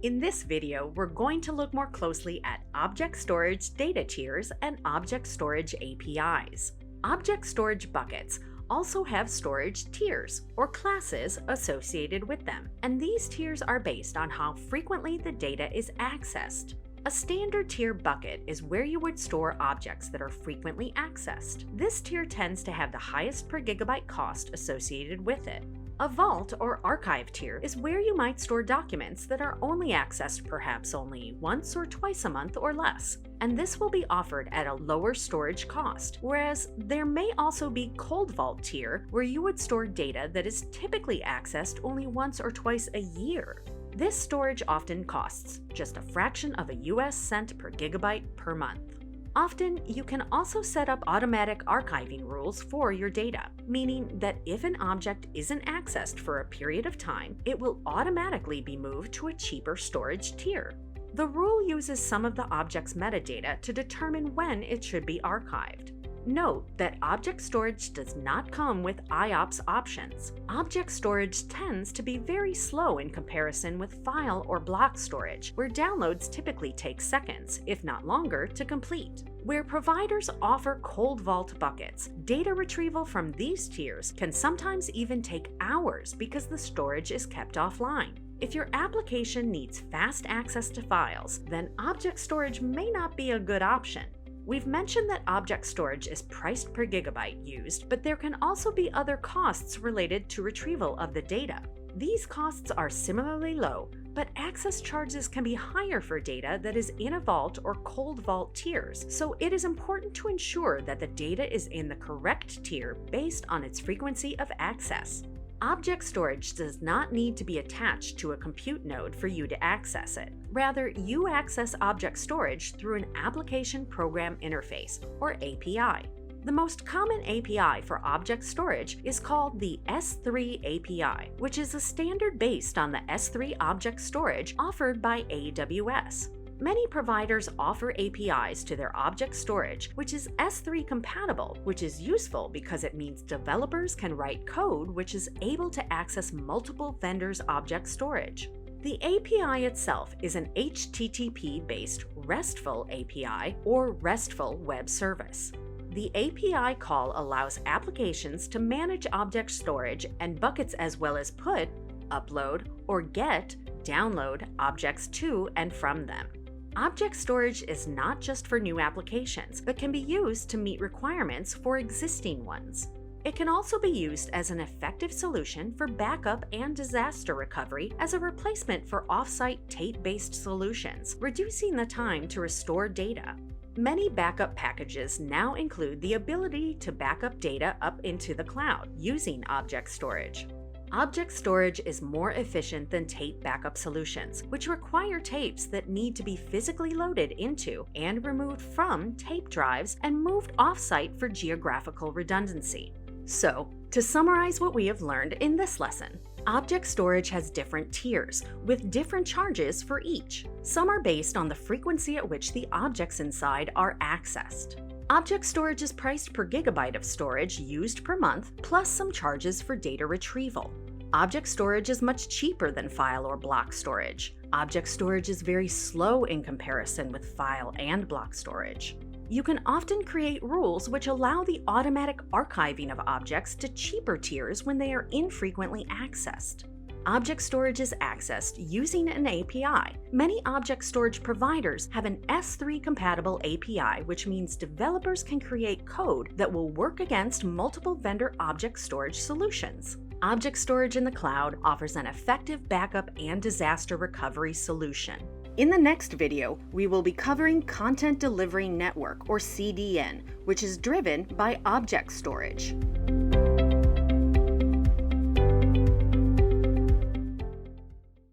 In this video, we're going to look more closely at object storage data tiers and object storage APIs. Object storage buckets also have storage tiers, or classes, associated with them, and these tiers are based on how frequently the data is accessed. A standard tier bucket is where you would store objects that are frequently accessed. This tier tends to have the highest per gigabyte cost associated with it. A vault or archive tier is where you might store documents that are only accessed perhaps only once or twice a month or less, and this will be offered at a lower storage cost, whereas there may also be cold vault tier where you would store data that is typically accessed only once or twice a year. This storage often costs just a fraction of a US cent per gigabyte per month. Often, you can also set up automatic archiving rules for your data, meaning that if an object isn't accessed for a period of time, it will automatically be moved to a cheaper storage tier. The rule uses some of the object's metadata to determine when it should be archived. Note that object storage does not come with IOPS options. Object storage tends to be very slow in comparison with file or block storage, where downloads typically take seconds, if not longer, to complete. Where providers offer cold vault buckets, data retrieval from these tiers can sometimes even take hours because the storage is kept offline. If your application needs fast access to files, then object storage may not be a good option. We've mentioned that object storage is priced per gigabyte used, but there can also be other costs related to retrieval of the data. These costs are similarly low, but access charges can be higher for data that is in a vault or cold vault tiers, so it is important to ensure that the data is in the correct tier based on its frequency of access. Object storage does not need to be attached to a compute node for you to access it. Rather, you access object storage through an Application Program Interface, or API. The most common API for object storage is called the S3 API, which is a standard based on the S3 object storage offered by AWS. Many providers offer APIs to their object storage, which is S3 compatible, which is useful because it means developers can write code which is able to access multiple vendors' object storage. The API itself is an HTTP-based RESTful API or RESTful web service. The API call allows applications to manage object storage and buckets as well as put, upload, or get, download objects to and from them. Object storage is not just for new applications, but can be used to meet requirements for existing ones. It can also be used as an effective solution for backup and disaster recovery as a replacement for off-site tape-based solutions, reducing the time to restore data. Many backup packages now include the ability to back up data up into the cloud using object storage. Object storage is more efficient than tape backup solutions, which require tapes that need to be physically loaded into and removed from tape drives and moved off-site for geographical redundancy. So, to summarize what we have learned in this lesson, object storage has different tiers, with different charges for each. Some are based on the frequency at which the objects inside are accessed. Object storage is priced per gigabyte of storage used per month, plus some charges for data retrieval. Object storage is much cheaper than file or block storage. Object storage is very slow in comparison with file and block storage. You can often create rules which allow the automatic archiving of objects to cheaper tiers when they are infrequently accessed. Object storage is accessed using an API. Many object storage providers have an S3 compatible API, which means developers can create code that will work against multiple vendor object storage solutions. Object storage in the cloud offers an effective backup and disaster recovery solution. In the next video, we will be covering Content Delivery Network, or CDN, which is driven by object storage.